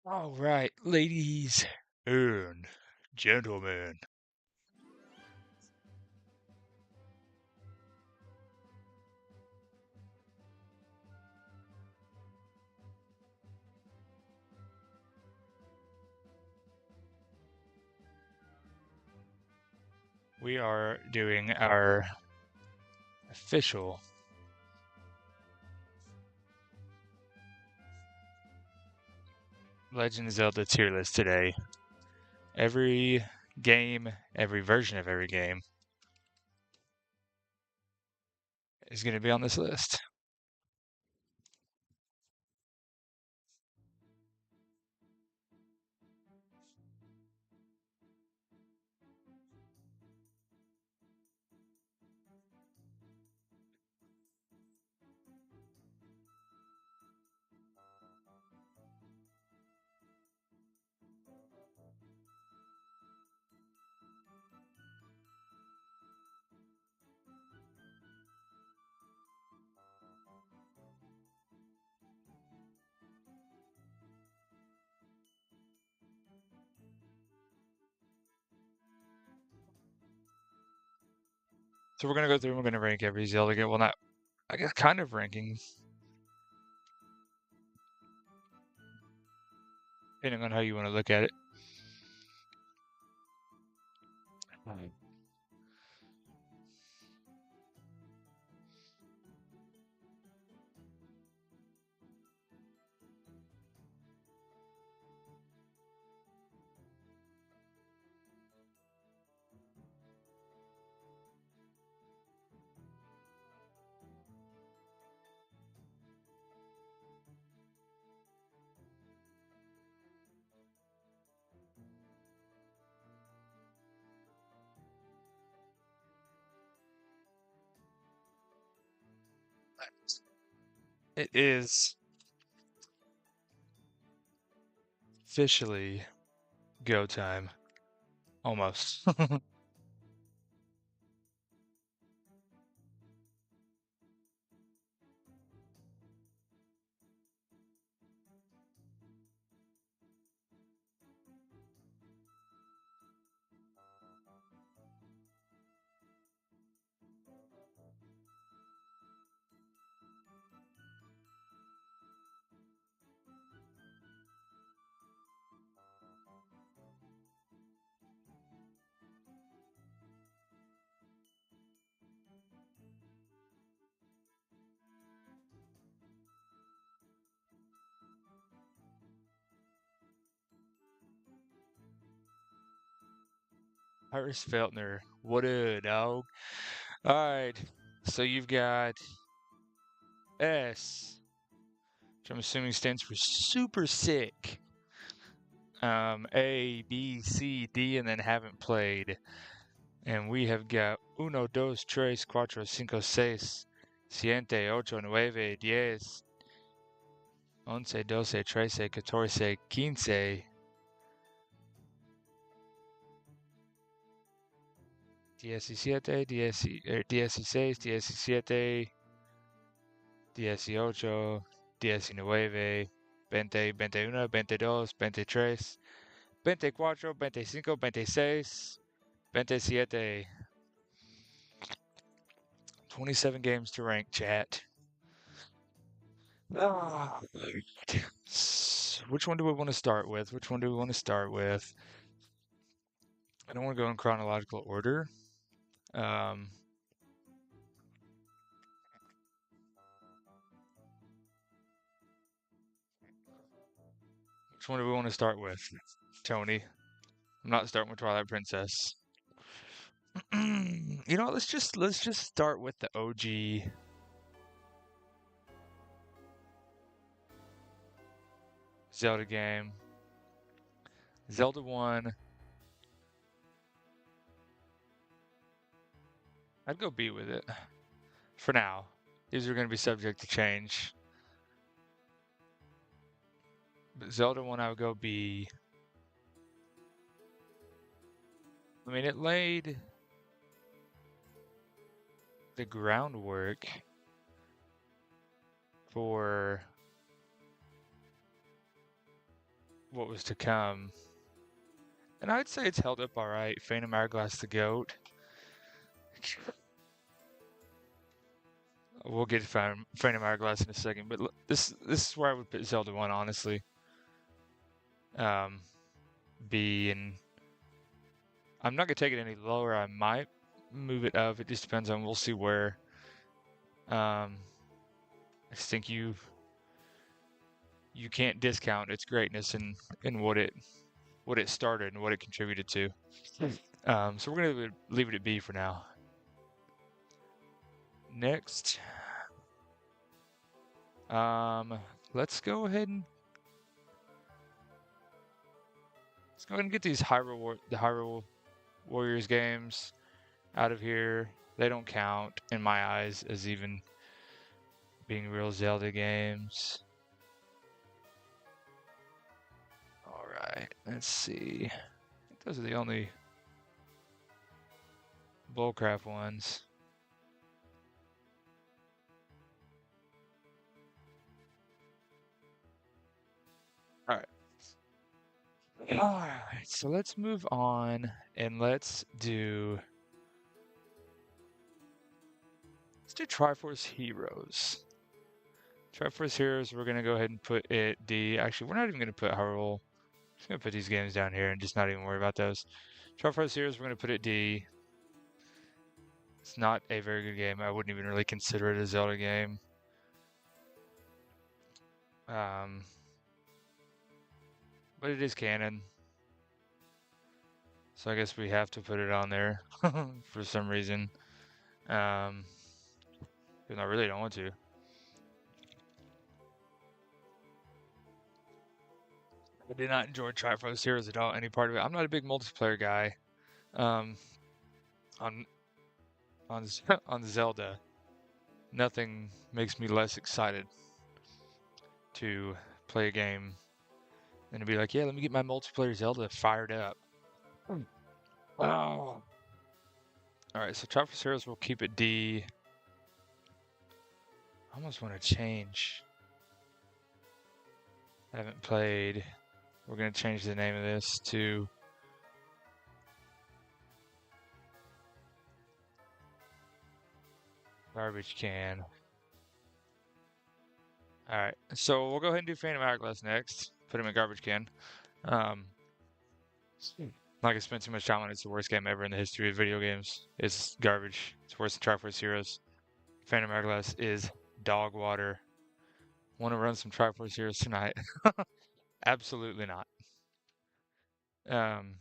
All right, ladies and gentlemen, we are doing our official Legend of Zelda tier list today. Every game, every version of every game is going to be on this list. So we're going to go through and we're going to rank every Zelda game. Well, not, I guess, kind of ranking, depending on how you want to look at it. It is officially go time. Almost. Iris Feltner, what a dog. All right, so you've got S, which I'm assuming stands for super sick. A, B, C, D, and then haven't played. And we have got uno, dos, tres, cuatro, cinco, seis, siete, ocho, nueve, diez, once, doce, trece, catorce, quince, 17, 16, 17, 18, 19, 20, 21, 22, 23, 24, 25, 26, 27. 27 games to rank, chat. Which one do we want to start with? Which one do we want to start with? I don't want to go in chronological order. Um, which one do we want to start with, Tony? I'm not starting with Twilight Princess. You know, let's just start with the OG Zelda game. Zelda 1. I'd go B with it. For now. These are going to be subject to change. But Zelda 1, I would go B. I mean, it laid the groundwork for what was to come. And I'd say it's held up all right. Phantom Hourglass the GOAT. We'll get to Phantom Hourglass in a second, but this is where I would put Zelda 1, honestly. Um, B, and I'm not gonna take it any lower. I might move it up. It just depends on. We'll see where. I just think you can't discount its greatness and what it started and what it contributed to. So we're gonna leave it at B for now. Next, let's go ahead and get these the Hyrule Warriors games out of here. They don't count in my eyes as even being real Zelda games. All right, let's see. I think those are the only bullcrap ones. All right. All right, so let's move on and let's do Triforce Heroes. Triforce Heroes, we're gonna go ahead and put it D. Actually, we're not even gonna put Hyrule. Just gonna put these games down here and just not even worry about those. Triforce Heroes, we're gonna put it D. It's not a very good game. I wouldn't even really consider it a Zelda game. Um, but it is canon. So I guess we have to put it on there for some reason. Even though I really don't want to. I did not enjoy Triforce Heroes at all, any part of it. I'm not a big multiplayer guy. Um, on on Zelda, nothing makes me less excited to play a game than to be like, yeah, let me get my multiplayer Zelda fired up. Oh. All right, so Triforce Heroes will keep it D. I almost want to change. I haven't played. We're going to change the name of this to Garbage Can. All right, so we'll go ahead and do Phantom Hourglass next. Put him in Garbage Can. Like I spent too much time on it. It's the worst game ever in the history of video games. It's garbage. It's worse than Triforce Heroes. Phantom Hourglass is dog water. Want to run some Triforce Heroes tonight? Absolutely not. Um,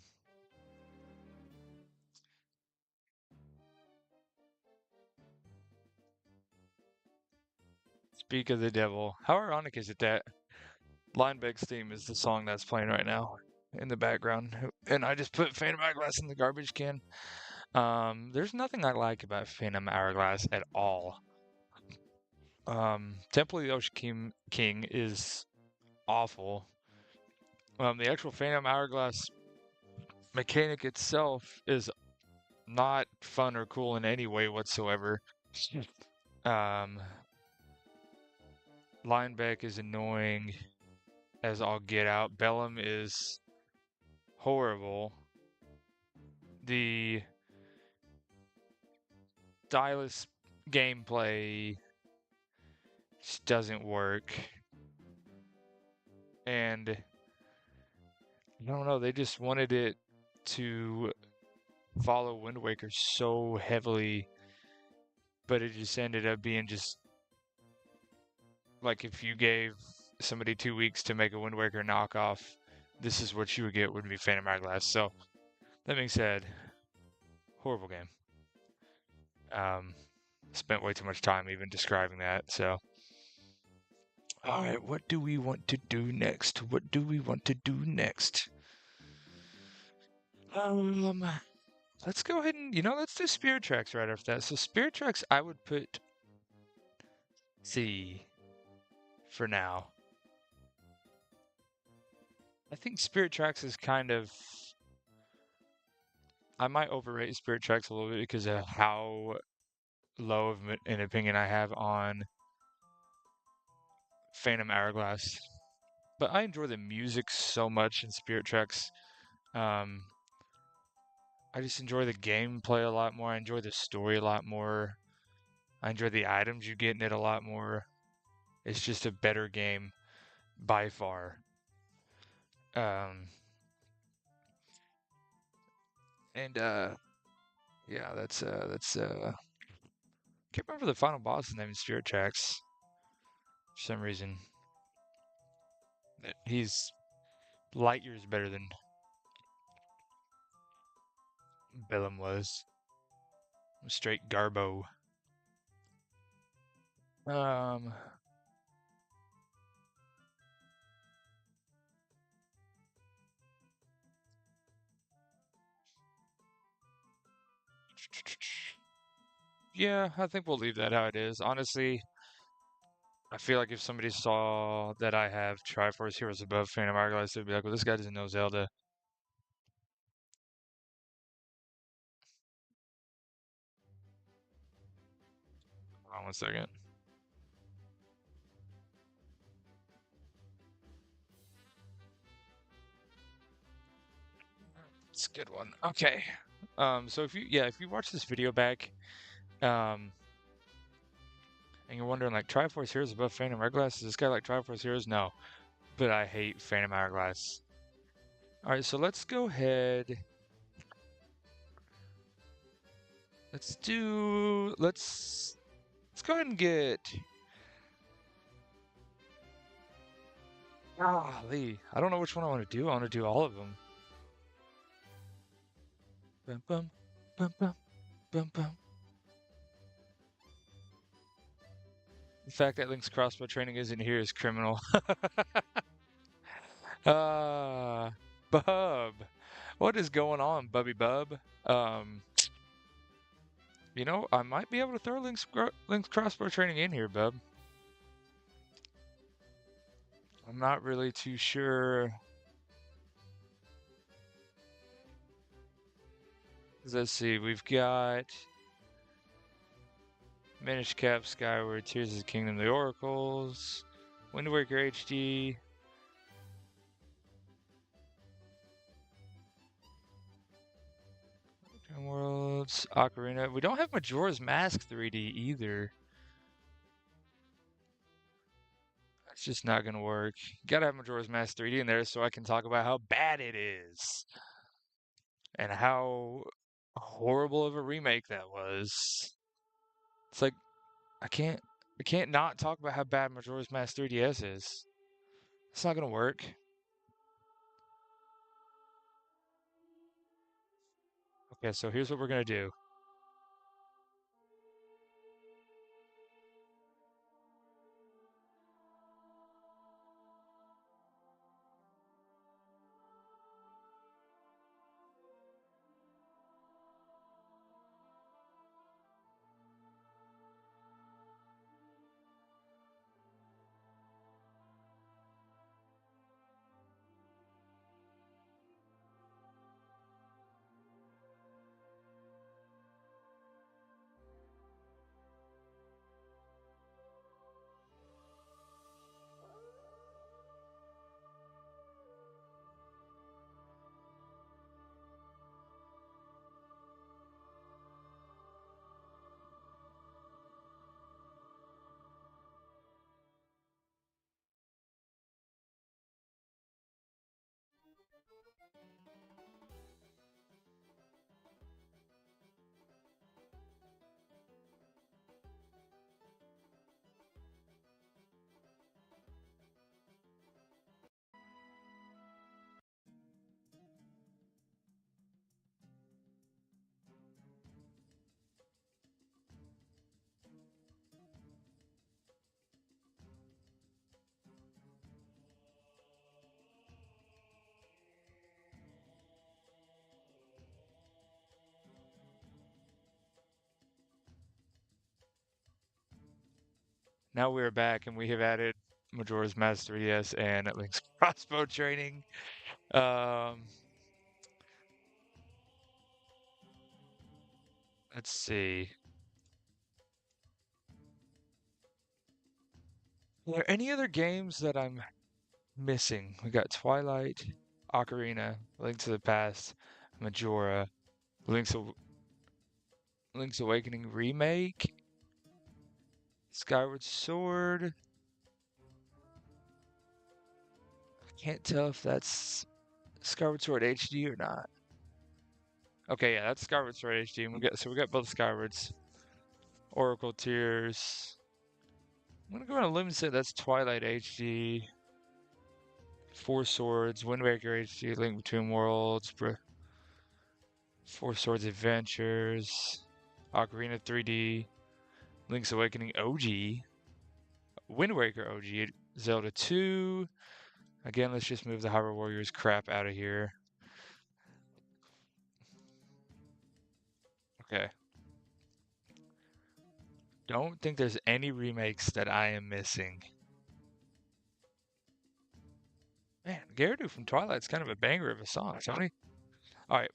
Speak of the devil. How ironic is it that Linebeck's theme is the song that's playing right now in the background, and I just put Phantom Hourglass in the garbage can. There's nothing I like about Phantom Hourglass at all. Temple of the Ocean King is awful. The actual Phantom Hourglass mechanic itself is not fun or cool in any way whatsoever. Um, Linebeck is annoying as all get out. Bellum is horrible. The stylus gameplay just doesn't work. And I don't know, they just wanted it to follow Wind Waker so heavily, but it just ended up being just like if you gave somebody 2 weeks to make a Wind Waker knockoff, this is what you would get would be Phantom Hourglass. So that being said, horrible game. Spent way too much time even describing that. So, all right, what do we want to do next? What do we want to do next? Let's go ahead and let's do Spirit Tracks right after that. So Spirit Tracks, I would put C for now. I think Spirit Tracks is kind of. I might overrate Spirit Tracks a little bit because of how low of an opinion I have on Phantom Hourglass. But I enjoy the music so much in Spirit Tracks. Um, I just enjoy the gameplay a lot more. I enjoy the story a lot more. I enjoy the items you get in it a lot more. It's just a better game by far. Um, and yeah, that's can't remember the final boss name in Spirit Tracks for some reason. He's light years better than Bellum was. Straight Garbo. Um, yeah, I think we'll leave that how it is. Honestly, I feel like if somebody saw that I have Triforce Heroes above Phantom Hourglass, they'd be like, well, this guy doesn't know Zelda. Hold on one second. It's a good one. Okay. So if you watch this video back, um, and you're wondering like Triforce Heroes above Phantom Hourglass, is this guy like Triforce Heroes? No. But I hate Phantom Hourglass. Alright, so let's go ahead. Let's go ahead and get Lee. I don't know which one I want to do. I want to do all of them. Bum bum bum bum bum bum. The fact that Link's crossbow training isn't here is criminal. uh Bub. What is going on, Bubby Bub? Um I might be able to throw Link's crossbow training in here, Bub. I'm not really too sure. Let's see, we've got Minish Cap, Skyward, Tears of the Kingdom, the Oracles, Wind Waker HD. Dream Worlds, Ocarina. We don't have Majora's Mask 3D either. That's just not gonna work. Gotta have Majora's Mask 3D in there so I can talk about how bad it is. And how horrible of a remake that was. It's like I can't not talk about how bad Majora's Mask 3DS is. It's not gonna work. Okay, so here's what we're gonna do. Now we are back and we have added Majora's Mask 3DS and Link's crossbow training. Um, let's see. Are there any other games that I'm missing? We got Twilight, Ocarina, Link to the Past, Majora, Link's Link's Awakening remake, Skyward Sword. Can't tell if that's Skyward Sword HD or not. Okay, yeah, that's Skyward Sword HD. And we got both Skywards. Oracle Tears. I'm gonna go on a limb and say that's Twilight HD. Four Swords, Wind Waker HD, Link Between Worlds, Four Swords Adventures, Ocarina 3D, Link's Awakening OG, Wind Waker OG, Zelda 2. Again, let's just move the Hyrule Warriors crap out of here. Okay. Don't think there's any remakes that I am missing. Man, Gyarados from Twilight's kind of a banger of a song, Tony. All right,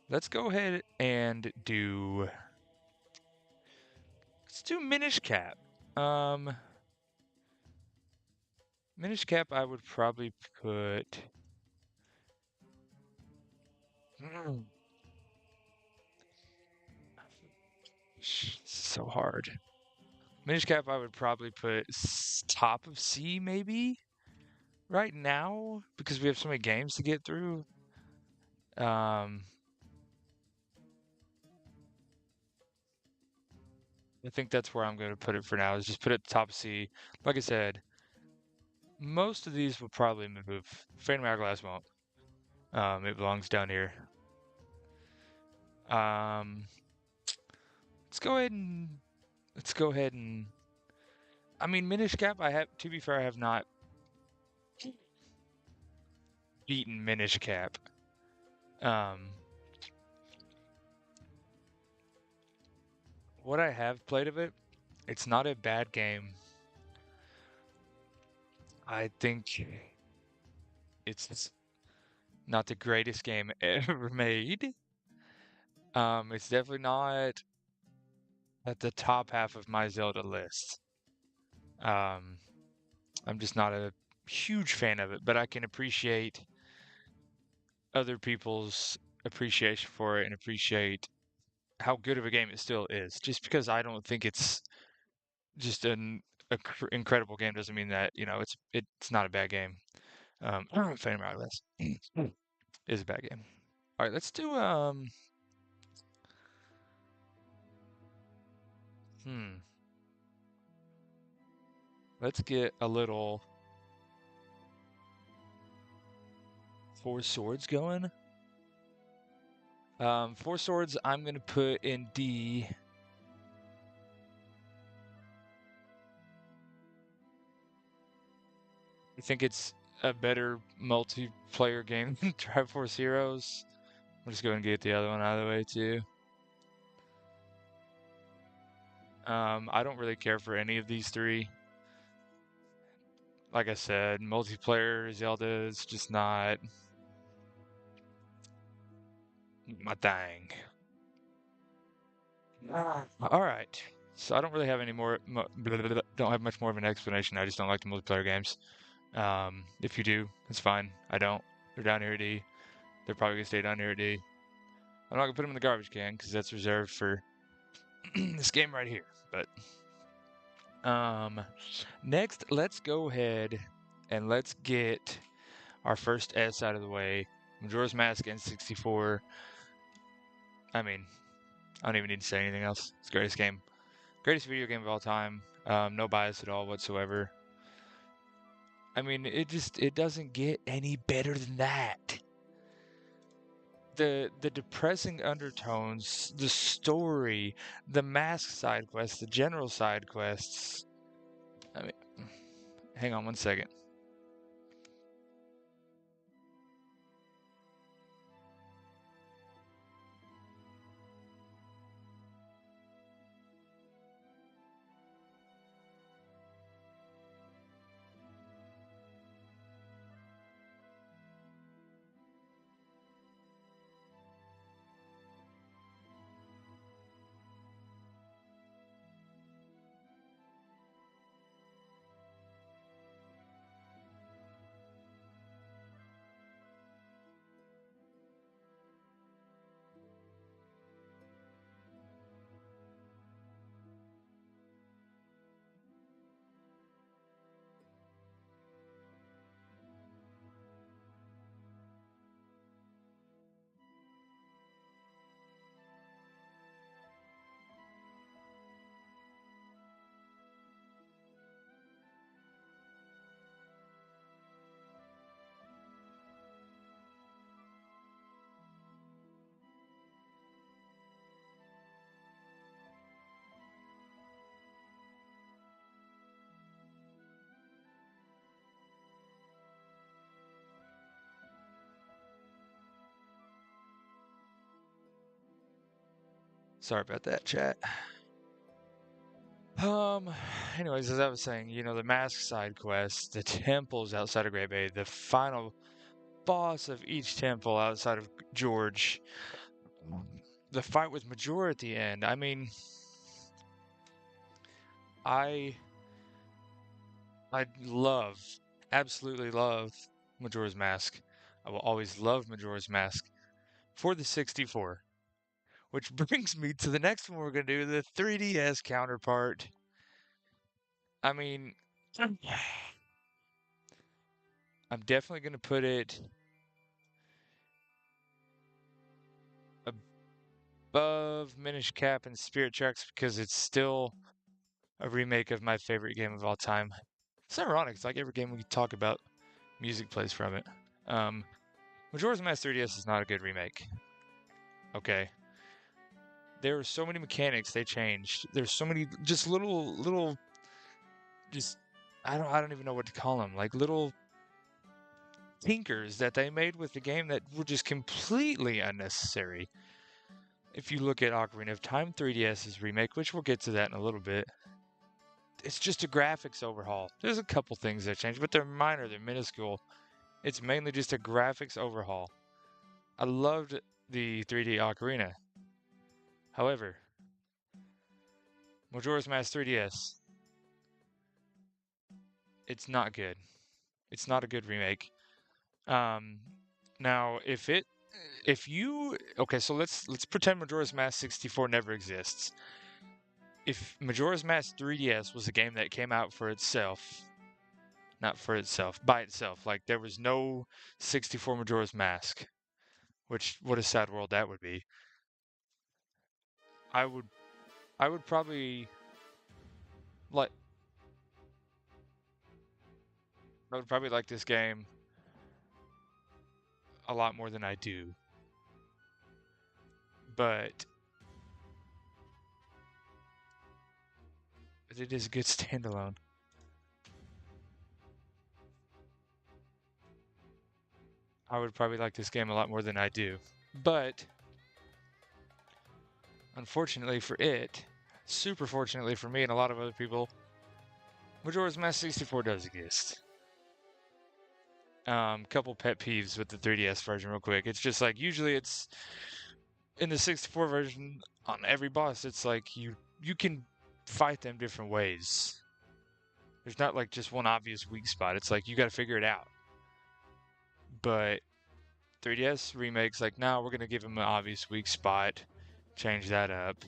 let's go ahead and do. Let's do Minish Cap. Minish Cap, I would probably put. So hard. Minish Cap, I would probably put top of C maybe right now because we have so many games to get through. I think that's where I'm going to put it for now. Is just put it top of C. Like I said, most of these will probably move. Phantom Hourglass won't. It belongs down here. Um, let's go ahead and. I mean, Minish Cap. I have to be fair. I have not beaten Minish Cap. What I have played of it, it's not a bad game. I think it's not the greatest game ever made. It's definitely not at the top half of my Zelda list. Um, I'm just not a huge fan of it, but I can appreciate other people's appreciation for it and appreciate how good of a game it still is. Just because I don't think it's just an incredible game doesn't mean that it's not a bad game. Phantom Hourglass is a bad game. All right, let's do hmm. Let's get a little Four Swords going. Four Swords, I'm gonna put in D. I think it's a better multiplayer game than Triforce Heroes. I'm just going to get the other one out of the way too. I don't really care for any of these three. Like I said, multiplayer Zelda is just not my thing. All right. So I don't really have any more. Don't have much more of an explanation. I just don't like the multiplayer games. If you do, it's fine. I don't. They're down here at D. They're probably gonna stay down here at D. I'm not gonna put them in the garbage can because that's reserved for this game right here. But next, let's go ahead and let's get our first S out of the way. Majora's Mask N64. I mean, I don't even need to say anything else. It's the greatest game. Greatest video game of all time. No bias at all whatsoever. I mean, it doesn't get any better than that. The depressing undertones, the story, the mask side quests, the general side quests. I mean, hang on one second. Sorry about that, chat. Um, Anyways, as I was saying, the mask side quest, the temples outside of Great Bay, the final boss of each temple outside of George, the fight with Majora at the end. I mean, I I love, absolutely love Majora's Mask. I will always love Majora's Mask for the 64. Which brings me to the next one we're going to do, the 3DS counterpart. I mean, I'm definitely going to put it above Minish Cap and Spirit Tracks because it's still a remake of my favorite game of all time. It's ironic. It's like every game we talk about, music plays from it. Um, Majora's Mask 3DS is not a good remake. Okay. There were so many mechanics they changed. There's so many just little just I don't even know what to call them. Like little tinkers that they made with the game that were just completely unnecessary. If you look at Ocarina of Time 3DS's remake, which we'll get to that in a little bit, it's just a graphics overhaul. There's a couple things that changed, but they're minor, they're minuscule. It's mainly just a graphics overhaul. I loved the 3D Ocarina. However, Majora's Mask 3DS, it's not good. It's not a good remake. Um, Now, if you, okay, so let's pretend Majora's Mask 64 never exists. If Majora's Mask 3DS was a game that came out for itself, not for itself, by itself, like there was no 64 Majora's Mask, which what a sad world that would be. I would I would probably like I would probably like this game a lot more than I do. But it is a good standalone. I would probably like this game a lot more than I do. But unfortunately for it, super fortunately for me and a lot of other people, Majora's Mask 64 does exist. Couple pet peeves with the 3DS version, real quick. It's just like usually it's in the 64 version on every boss. It's like you can fight them different ways. There's not like just one obvious weak spot. It's like you got to figure it out. But 3DS remakes like now we're gonna give him an obvious weak spot, change that up.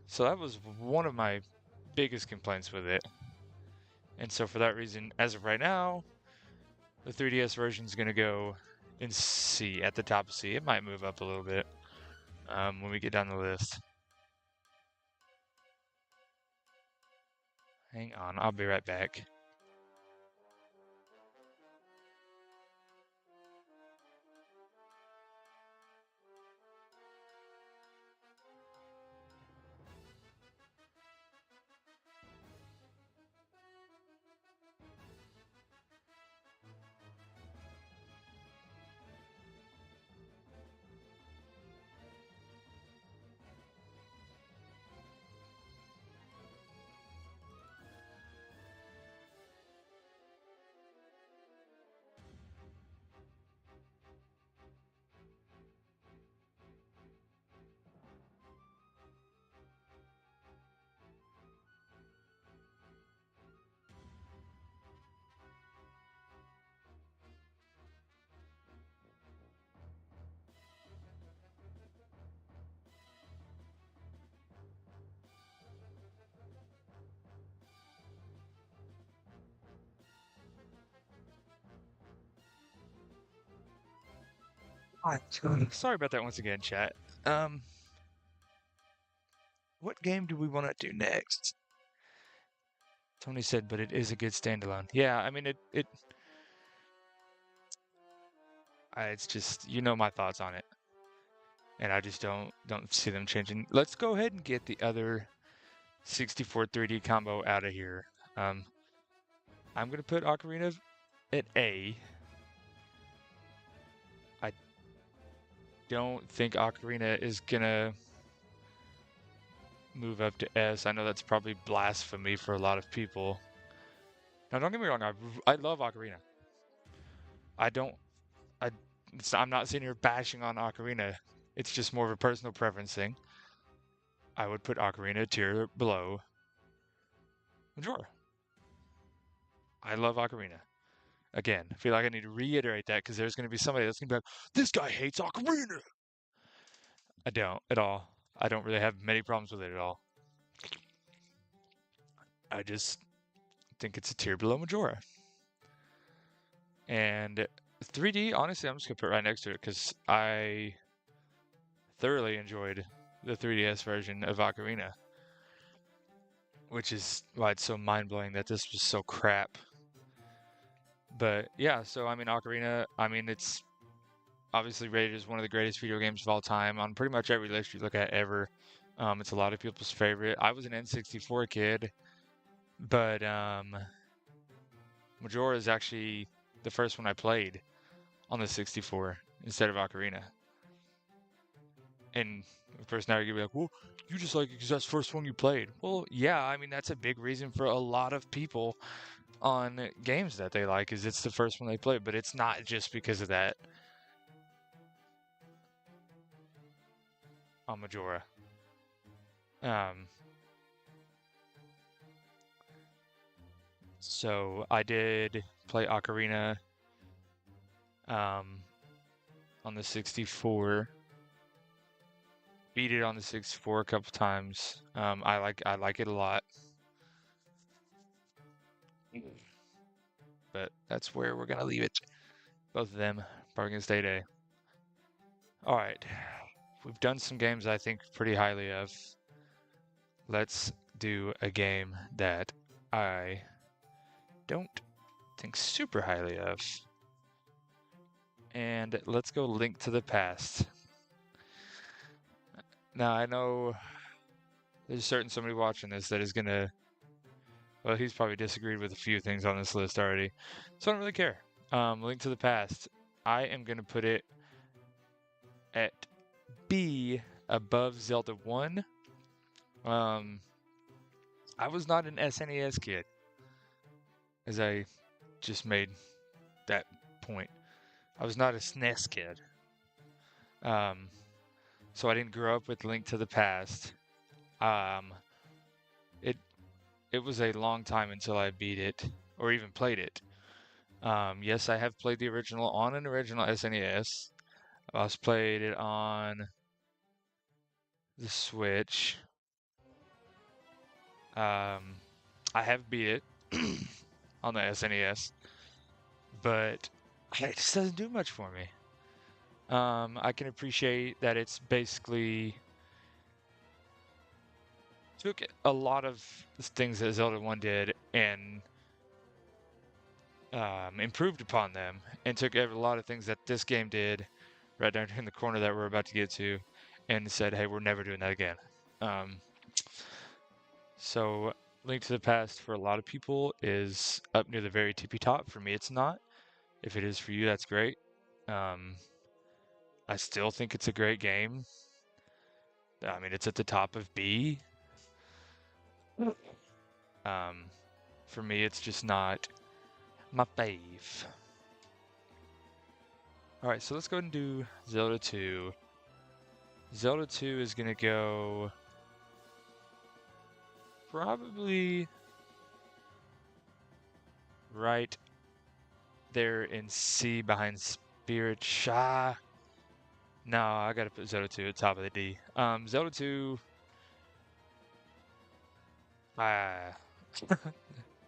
So that was one of my biggest complaints with it. And so for that reason, as of right now, the 3DS version is going to go in C, at the top of C. It might move up a little bit when we get down the list. Hang on, I'll be right back. Sorry about that once again, chat. Um, what game do we want to do next? Tony said, but it is a good standalone. Yeah, I mean it's just my thoughts on it, and I just don't see them changing. Let's go ahead and get the other 64 3D combo out of here. Um, I'm gonna put Ocarina at A. I don't think Ocarina is gonna move up to S. I know that's probably blasphemy for a lot of people. Now, don't get me wrong. I love Ocarina. I don't. I'm not sitting here bashing on Ocarina. It's just more of a personal preference thing. I would put Ocarina a tier below Majora. I love Ocarina. Again, I feel like I need to reiterate that because there's going to be somebody that's going to be like, this guy hates Ocarina. I don't at all. I don't really have many problems with it at all. I just think it's a tier below Majora. And 3D, honestly, I'm just going to put right next to it because I thoroughly enjoyed the 3DS version of Ocarina, which is why it's so mind-blowing that this was so crap. But yeah, so I mean, Ocarina, I mean, it's obviously rated as one of the greatest video games of all time on pretty much every list you look at ever. It's a lot of people's favorite. I was an N64 kid, but Majora is actually the first one I played on the 64 instead of Ocarina. And of course, now you're gonna be like, well, you just like it because that's the first one you played. Well, yeah, I mean, that's a big reason for a lot of people on games that they like is it's the first one they played, but it's not just because of that on Majora. So I did play Ocarina on the 64. Beat it on the 64 a couple times. I like it a lot. But that's where we're gonna leave it. Both of them probably gonna stay today. All right, we've done some games I think pretty highly of. Let's do a game that I don't think super highly of. And let's go Link to the Past. Now, I know there's certain somebody watching this that is gonna, well, he's probably disagreed with a few things on this list already, so I don't really care. Link to the Past, I am gonna put it at B above Zelda 1. I was not an SNES kid, as I just made that point. I was not a SNES kid. So I didn't grow up with Link to the Past. It was a long time until I beat it or even played it. Yes, I have played the original on an original SNES. I also played it on the Switch. I have beat it on the SNES, but it just doesn't do much for me. I can appreciate that it's basically took a lot of things that Zelda 1 did and improved upon them, and took a lot of things that this game did right down in the corner that we're about to get to, and said, hey, we're never doing that again. So Link to the Past for a lot of people is up near the very tippy top. For me, it's not. If it is for you, that's great. I still think it's a great game. I mean, it's at the top of B. For me, it's just not my fave. Alright, so let's go ahead and do Zelda 2. Zelda 2 is going to go probably right there in C behind Spirit Sha. No, I gotta put Zelda 2 at top of the D. Zelda 2... there's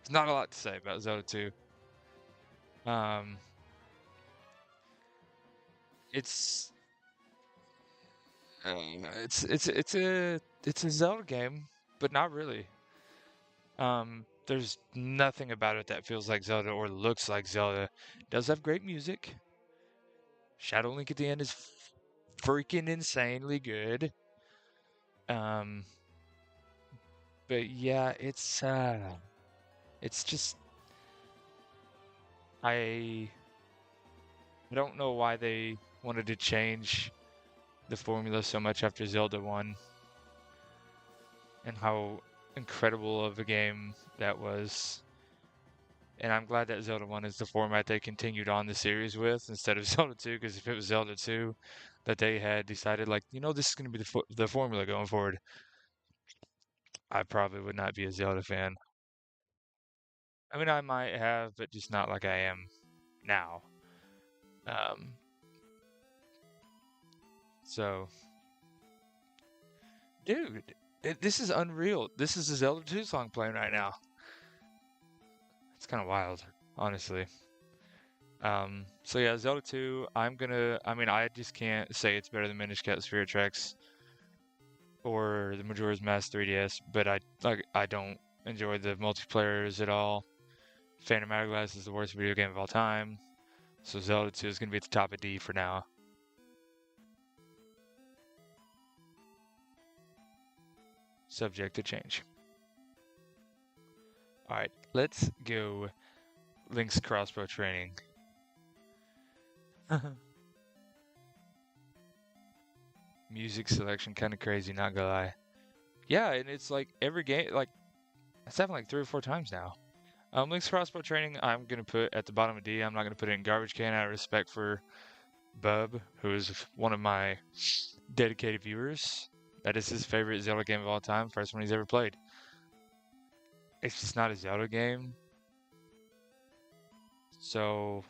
not a lot to say about Zelda 2. It's a Zelda game, but not really. There's nothing about it that feels like Zelda or looks like Zelda. It does have great music. Shadow Link at the end is freaking insanely good. But yeah, it's just I don't know why they wanted to change the formula so much after Zelda 1. and how incredible of a game that was. And I'm glad that Zelda 1 is the format they continued on the series with instead of Zelda 2, because if it was Zelda 2 that they had decided, like, this is going to be the formula going forward, I probably would not be a Zelda fan. I mean, I might have, but just not like I am now. Um, so, dude, this is unreal. This is a Zelda 2 song playing right now. It's kind of wild, honestly. So yeah, Zelda 2, I mean, I just can't say it's better than Minish Cap Spirit Tracks or the Majora's Mask 3DS, but I don't enjoy the multiplayers at all. Phantom Hourglass is the worst video game of all time, so Zelda 2 is going to be at the top of D for now. Subject to change. Alright, let's go Link's crossbow training. Music selection kind of crazy, not gonna lie. Yeah, and it's like every game, like, it's happened like 3 or 4 times now. Link's crossbow training, I'm gonna put at the bottom of D. I'm not gonna put it in garbage can out of respect for Bub, who is one of my dedicated viewers. That is his favorite Zelda game of all time, first one he's ever played. It's just not a Zelda game, so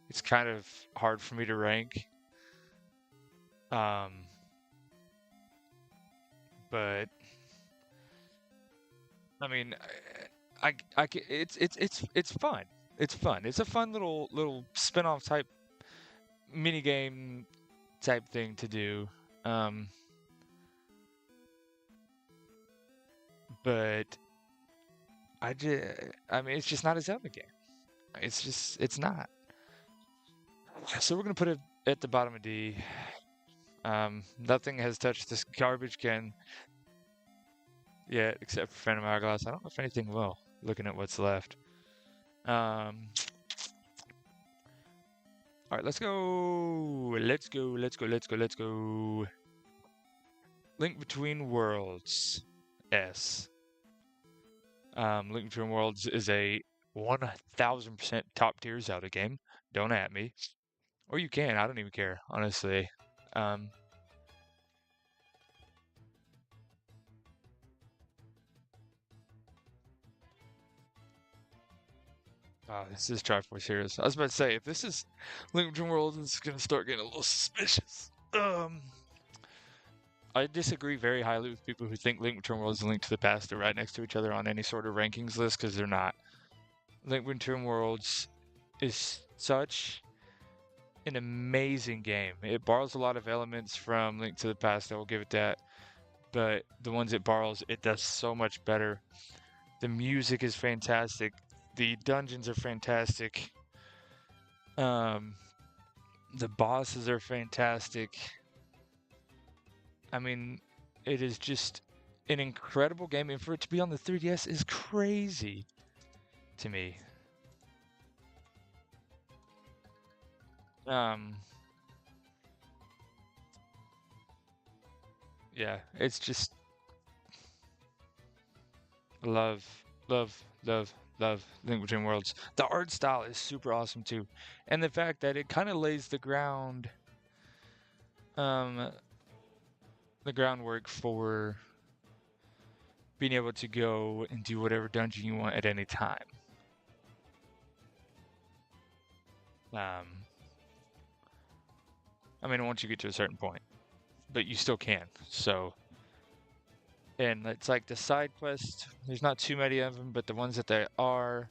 it's kind of hard for me to rank. But I mean, it's fun. It's fun. It's a fun little spin-off type mini game type thing to do. But I mean, it's just not a Zelda game. It's not. So we're gonna put it at the bottom of D. Nothing has touched this garbage can yet, except for Phantom Hourglass. I don't know if anything will, looking at what's left. Alright, let's go. Let's go. Link Between Worlds. S. Link Between Worlds is a 1000% top tier Zelda game. Don't at me. Or you can, I don't even care, honestly. Oh, this is Triforce Heroes. I was about to say, if this is Link Between Worlds, it's gonna start getting a little suspicious. I disagree very highly with people who think Link Between Worlds and Link to the Past are right next to each other on any sort of rankings list, because they're not. Link Between Worlds is such an amazing game. It borrows a lot of elements from Link to the Past, I will give it that. But the ones it borrows, it does so much better. The music is fantastic. The dungeons are fantastic. The bosses are fantastic. I mean, it is just an incredible game, and for it to be on the 3DS is crazy to me. Yeah, it's just love, love, love, love Link Between Worlds. The art style is super awesome too, and the fact that it kind of lays the groundwork for being able to go and do whatever dungeon you want at any time. I mean, once you get to a certain point, but you still can. So, and it's like the side quests. There's not too many of them, but the ones that there are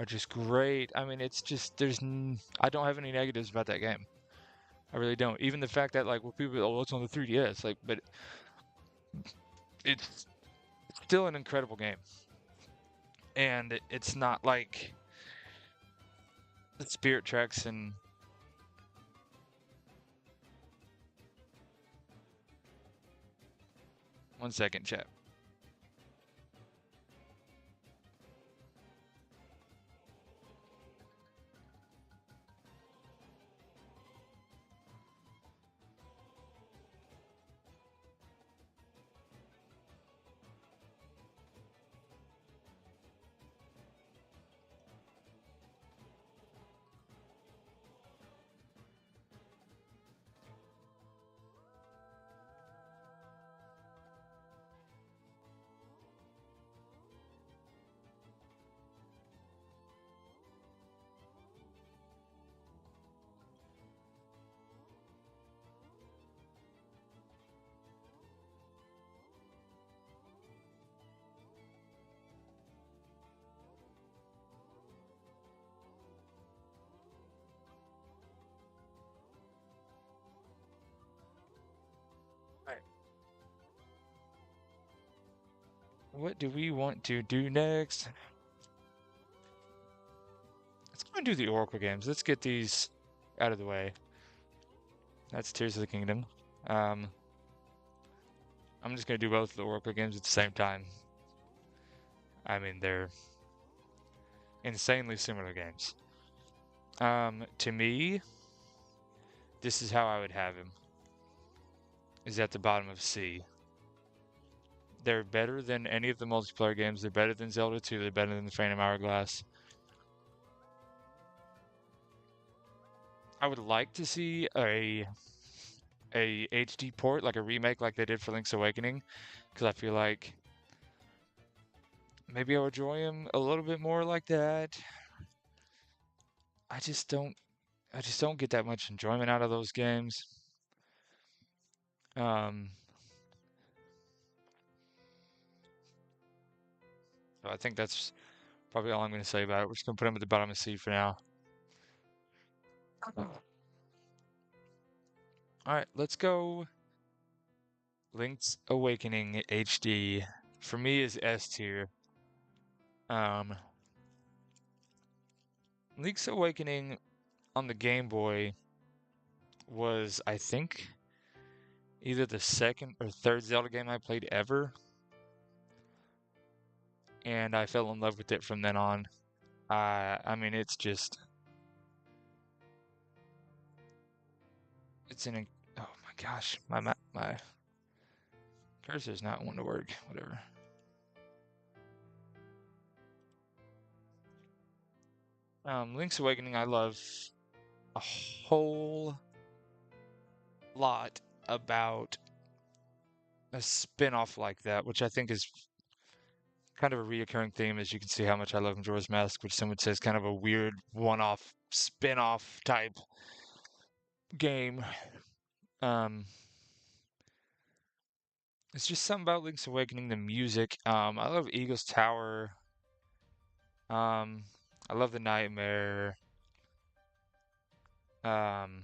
just great. I mean, it's just I don't have any negatives about that game. I really don't. Even the fact that like, well, people, oh, it's on the 3DS, like, but it's still an incredible game, and it's not like the Spirit Tracks and one second, chat. What do we want to do next? Let's go and do the Oracle games. Let's get these out of the way. That's Tears of the Kingdom. Um, I'm just gonna do both of the Oracle games at the same time. I mean, they're insanely similar games. To me, this is how I would have him. Is at the bottom of C. They're better than any of the multiplayer games. They're better than Zelda 2. They're better than the Phantom Hourglass. I would like to see a HD port, like a remake like they did for Link's Awakening, because I feel like maybe I would enjoy him a little bit more like that. I just don't get that much enjoyment out of those games. Um, so I think that's probably all I'm going to say about it. We're just going to put him at the bottom of C for now. All right, let's go. Link's Awakening HD for me is S tier. Um, Link's Awakening on the Game Boy was, I think, either the second or third Zelda game I played ever, and I fell in love with it from then on. I mean, it's oh my gosh, my cursor's not wanting to work. Whatever. Link's Awakening, I love a whole lot about a spin-off like that, which I think is kind of a reoccurring theme, as you can see how much I love Majora's Mask, which some would say is kind of a weird one-off spin-off type game. Um, it's just something about Link's Awakening, the music. I love Eagle's Tower. Um, I love the Nightmare. Um,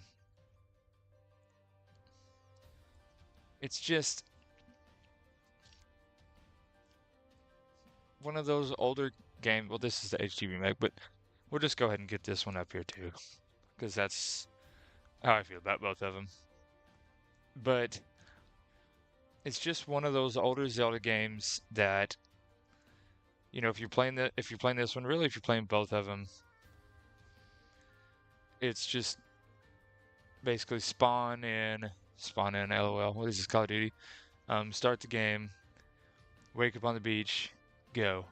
it's just one of those older games. Well, this is the HD remake, but we'll just go ahead and get this one up here too, because that's how I feel about both of them. But it's just one of those older Zelda games that, you know, if you're playing this one, really, if you're playing both of them, it's just basically spawn in, LOL. What is this, Call of Duty? Start the game, wake up on the beach, go.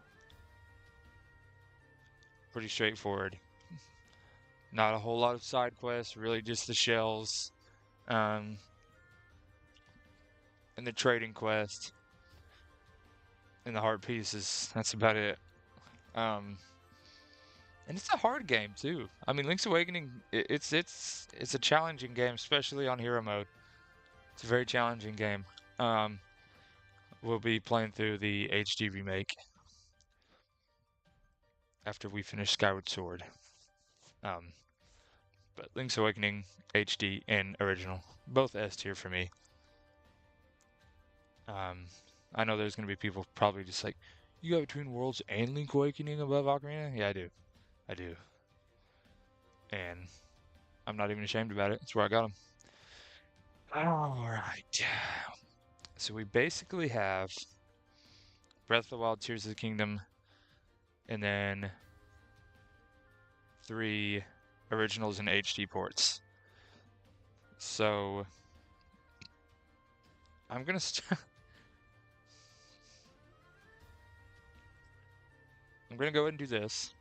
Pretty straightforward. Not a whole lot of side quests, really just the shells, um, and the trading quest, and the heart pieces. That's about it. Um, and it's a hard game too. I mean, Link's Awakening, it's a challenging game, especially on hero mode. It's a very challenging game. Um, we'll be playing through the HD remake after we finish Skyward Sword. Um, but Link's Awakening HD and original, both S tier for me. Um, I know there's gonna be people probably just like, you got Between Worlds and Link Awakening above Ocarina? Yeah, I do, and I'm not even ashamed about it. It's where I got them. All right. So we basically have Breath of the Wild, Tears of the Kingdom, and then 3 originals and HD ports. So I'm gonna I'm gonna go ahead and do this.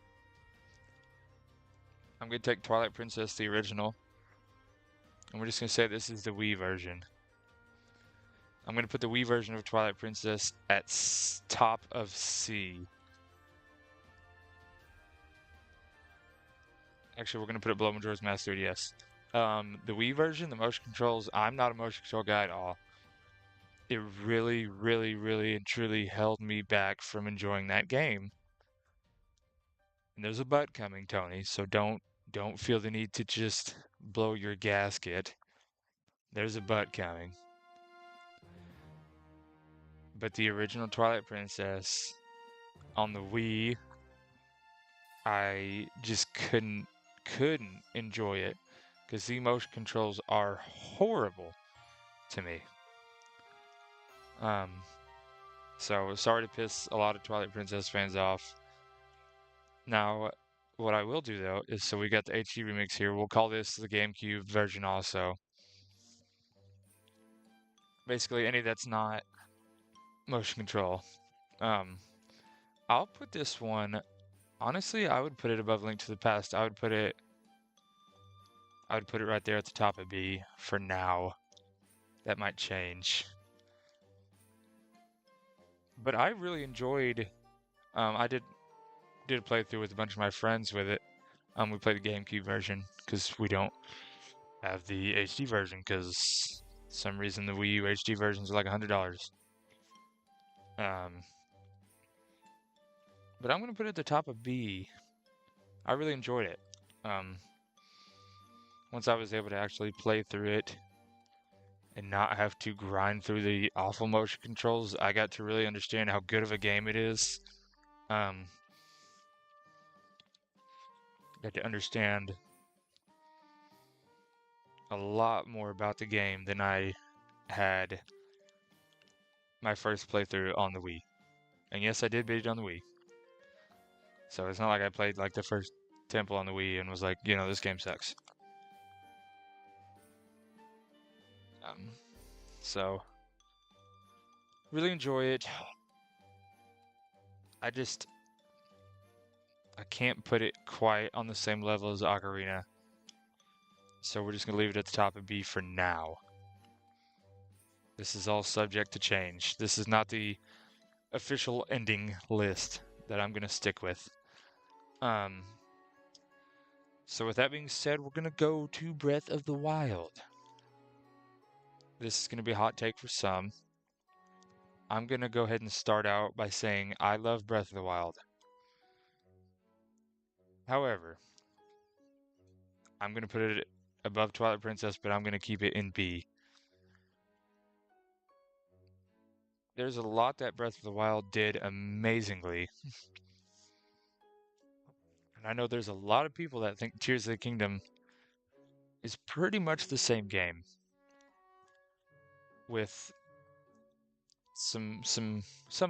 I'm gonna take Twilight Princess, the original, and we're just gonna say this is the Wii version. I'm gonna put the Wii version of Twilight Princess at top of C. Actually, we're gonna put it below Majora's Mask 3DS. The Wii version, the motion controls, I'm not a motion control guy at all. It really, really, really, and truly held me back from enjoying that game. And there's a but coming, Tony, so don't feel the need to just blow your gasket. There's a but coming. But the original Twilight Princess on the Wii, I just couldn't enjoy it because the motion controls are horrible to me. Um, so sorry to piss a lot of Twilight Princess fans off. Now, what I will do though is so we got the HD remix here. We'll call this the GameCube version also. Basically, any that's not motion control. Um, I'll put this one. Honestly, I would put it above Link to the Past. I would put it right there at the top of B for now. That might change. But I really enjoyed. I did a playthrough with a bunch of my friends with it. We played the GameCube version because we don't have the HD version because some reason the Wii U HD versions are like $100. Um, but I'm gonna put it at the top of B. I really enjoyed it. Um, once I was able to actually play through it and not have to grind through the awful motion controls, I got to really understand how good of a game it is. Um, got to understand a lot more about the game than I had my first playthrough on the Wii. And yes, I did beat it on the Wii. So it's not like I played like the first Temple on the Wii and was like, this game sucks. Um, so really enjoy it. I can't put it quite on the same level as Ocarina. So we're just gonna leave it at the top of B for now. This is all subject to change. This is not the official ending list that I'm gonna stick with. So with that being said, we're gonna go to Breath of the Wild. This is gonna be a hot take for some. I'm gonna go ahead and start out by saying I love Breath of the Wild. However, I'm gonna put it above Twilight Princess, but I'm gonna keep it in B. There's a lot that Breath of the Wild did amazingly. And I know there's a lot of people that think Tears of the Kingdom is pretty much the same game with some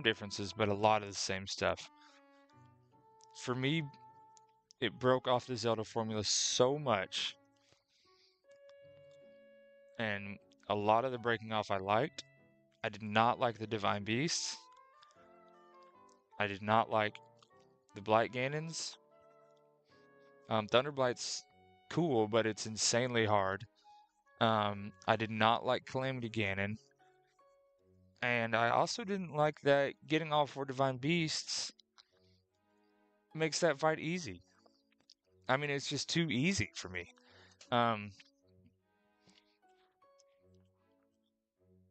differences, but a lot of the same stuff. For me, it broke off the Zelda formula so much, and a lot of the breaking off I liked. I did not like the Divine Beasts. I did not like the Blight Ganons. Thunderblight's cool, but it's insanely hard. I did not like Calamity Ganon. And I also didn't like that getting all four Divine Beasts makes that fight easy. I mean, it's just too easy for me. Um,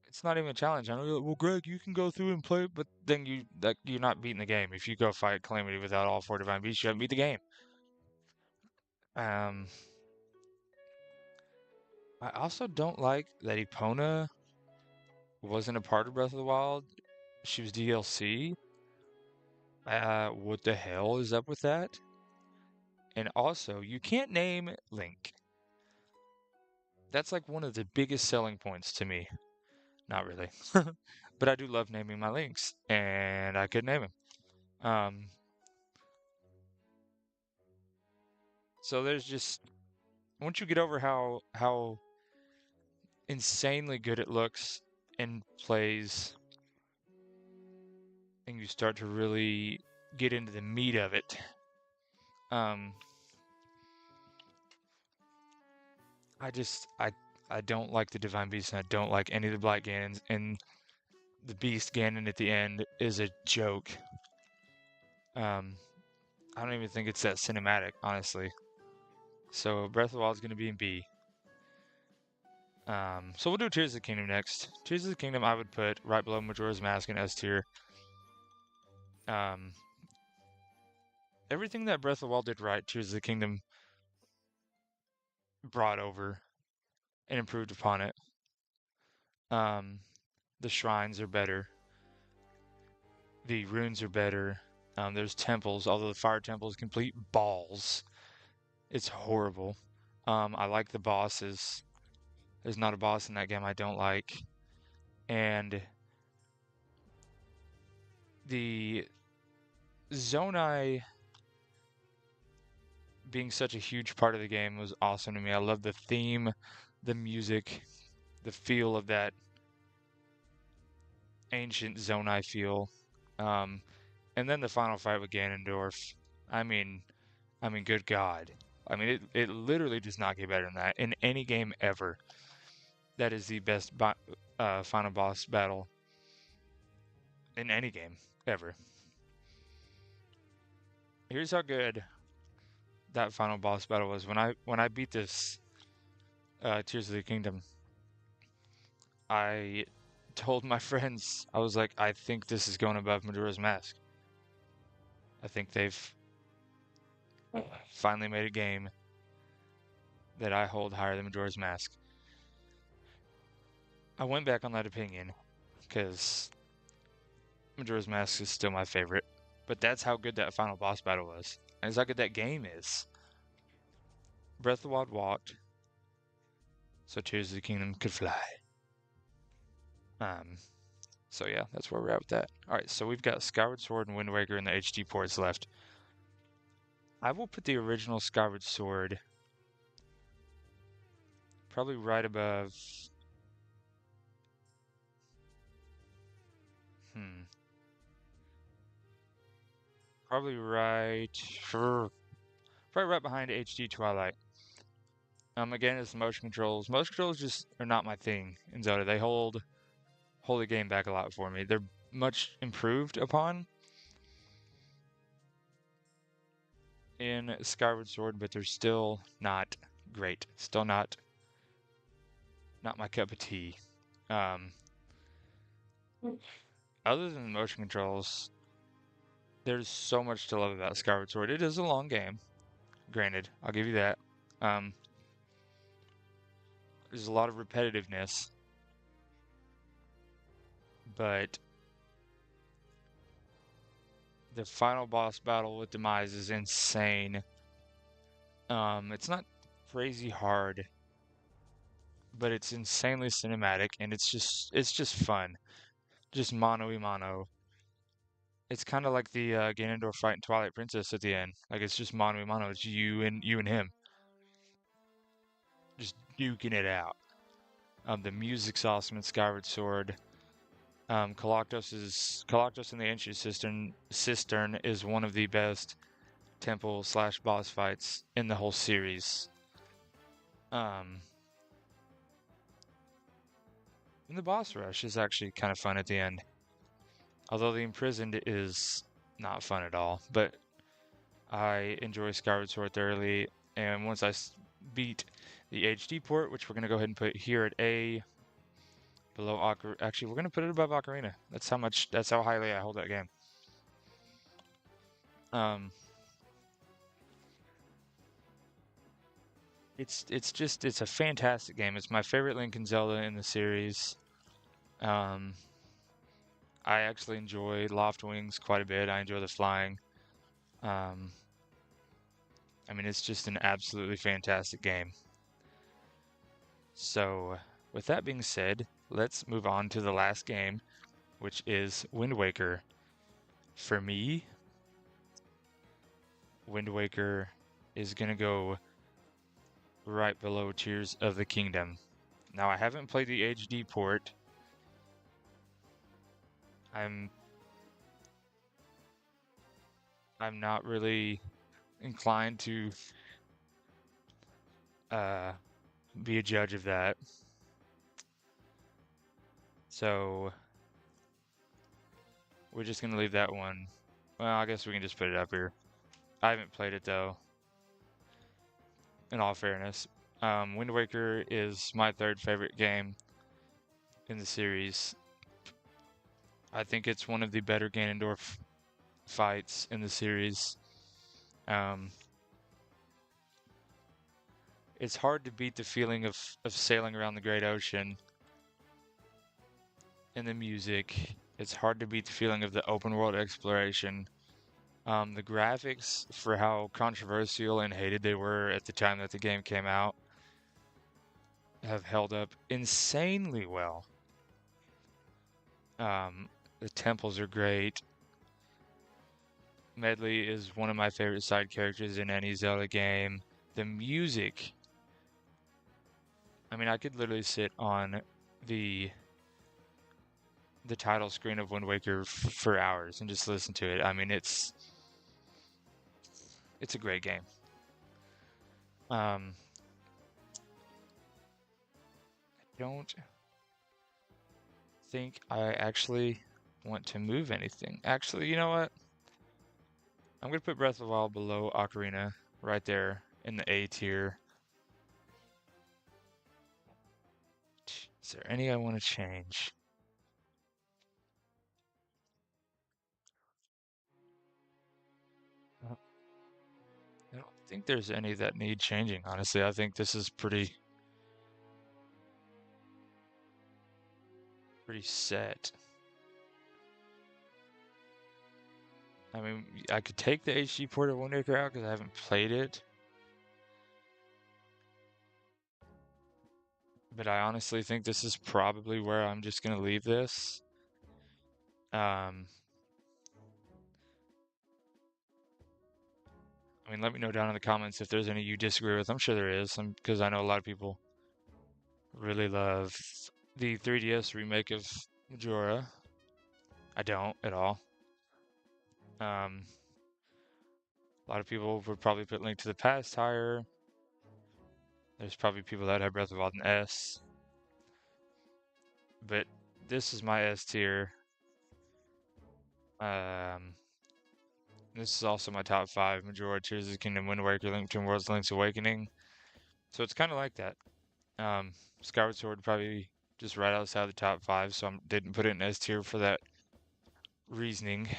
it's not even a challenge. I know you're like, well, Greg, you can go through and play it, but then you're not beating the game. If you go fight Calamity without all four Divine Beasts, you haven't beat the game. Um, I also don't like that Epona wasn't a part of Breath of the Wild. She was DLC. What the hell is up with that? And also, you can't name Link. That's like one of the biggest selling points to me. Not really. But I do love naming my links, and I could name him. Um, so there's just once you get over how insanely good it looks and plays, and you start to really get into the meat of it. Um, I don't like the Divine Beast, and I don't like any of the Black Ganons, and the Beast Ganon at the end is a joke. Um, I don't even think it's that cinematic, honestly. So Breath of the Wild is going to be in B. So we'll do Tears of the Kingdom next. Tears of the Kingdom I would put right below Majora's Mask in S tier. Um, everything that Breath of the Wild did right, Tears of the Kingdom brought over and improved upon it. Um, the shrines are better. The runes are better. There's temples, although the fire temple is complete balls. It's horrible. I like the bosses. There's not a boss in that game I don't like. And the Zonai being such a huge part of the game was awesome to me. I love the theme, the music, the feel of that ancient Zonai feel. Um, and then the final fight with Ganondorf. I mean, good God. I mean, it literally does not get better than that in any game ever. That is the best final boss battle in any game ever. Here's how good that final boss battle was. When I beat this Tears of the Kingdom, I told my friends, I was like, I think this is going above Majora's Mask. I think they've finally made a game that I hold higher than Majora's Mask. I went back on that opinion because Majora's Mask is still my favorite, but that's how good that final boss battle was. And it's how good that game is. Breath of the Wild walked, so Tears of the Kingdom could fly. Um, so yeah, that's where we're at with that. Alright, so we've got Skyward Sword and Wind Waker in the HD ports left. I will put the original Skyward Sword probably right above. Hmm. Probably right. Probably right behind HD Twilight. Again, it's motion controls. Motion controls just are not my thing in Zelda. They hold the game back a lot for me. They're much improved upon in Skyward Sword, but they're still not great. Still not my cup of tea. Other than the motion controls, there's so much to love about Skyward Sword. It is a long game, granted. I'll give you that. There's a lot of repetitiveness, but the final boss battle with Demise is insane. It's not crazy hard, but it's insanely cinematic, and it's just fun. Just mano-y-mano. It's kind of like the Ganondorf fight in Twilight Princess at the end. Like it's just mano-y-mano. It's you and him, just duking it out. The music's awesome in Skyward Sword. Koloktos in the Ancient Cistern is one of the best temple slash boss fights in the whole series. And the boss rush is actually kind of fun at the end. Although the Imprisoned is not fun at all, but I enjoy Skyward Sword thoroughly. And once I beat the HD port, which we're gonna go ahead and put here at A, below Ocarina. Actually, we're gonna put it above Ocarina. That's how highly I hold that game. It's a fantastic game. It's my favorite Link and Zelda in the series. I actually enjoy Loft Wings quite a bit. I enjoy the flying. It's just an absolutely fantastic game. So, with that being said, let's move on to the last game, which is Wind Waker. For me, Wind Waker is gonna go right below Tears of the Kingdom. Now, I haven't played the HD port. I'm not really inclined to be a judge of that. So we're just gonna leave that one. Well, I guess we can just put it up here. I haven't played it though. In all fairness, Wind Waker is my third favorite game in the series. I think it's one of the better Ganondorf fights in the series. It's hard to beat the feeling of sailing around the Great Ocean and the music It's hard to beat the feeling of the open world exploration. The graphics, for how controversial and hated they were at the time that the game came out, have held up insanely well. The temples are great. Medley is one of my favorite side characters in any Zelda game. The music, I mean, I could literally sit on the title screen of Wind Waker for hours and just listen to it. I mean, it's a great game. I don't think I actually want to move anything. Actually, you know what? I'm going to put Breath of the Wild below Ocarina, right there in the A tier. Is there any I want to change? I don't think there's any that need changing, honestly. I think this is pretty set. I mean, I could take the HD port of Wind Waker out because I haven't played it. But I honestly think this is probably where I'm just going to leave this. I mean, let me know down in the comments if there's any you disagree with. I'm sure there is, because I know a lot of people really love the 3DS remake of Majora. I don't at all. A lot of people would probably put Link to the Past higher. There's probably people that have Breath of the Wild in S. But this is my S tier. This is also my top 5. Majora, Tears of the Kingdom, Wind Waker, Link Between Worlds, Link's Awakening. So it's kind of like that. Skyward Sword probably just right outside the top 5, so I didn't put it in S tier for that reasoning.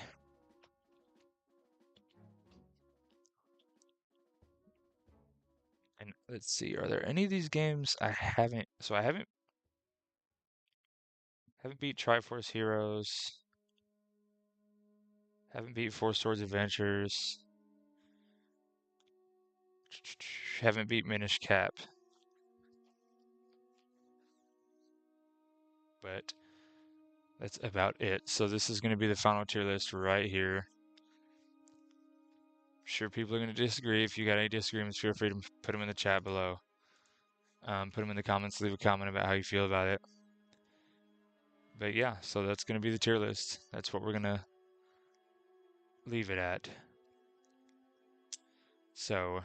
And let's see, are there any of these games I haven't? So I haven't beat Triforce Heroes. Haven't beat Four Swords Adventures. Haven't beat Minish Cap. But that's about it. So this is going to be the final tier list right here. I'm sure people are going to disagree. If you got any disagreements, feel free to put them in the chat below. Put them in the comments. Leave a comment about how you feel about it. But yeah, so that's going to be the tier list. That's what we're going to leave it at. So I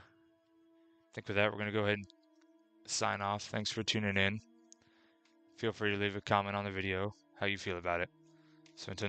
think with that, we're going to go ahead and sign off. Thanks for tuning in. Feel free to leave a comment on the video how you feel about it. So until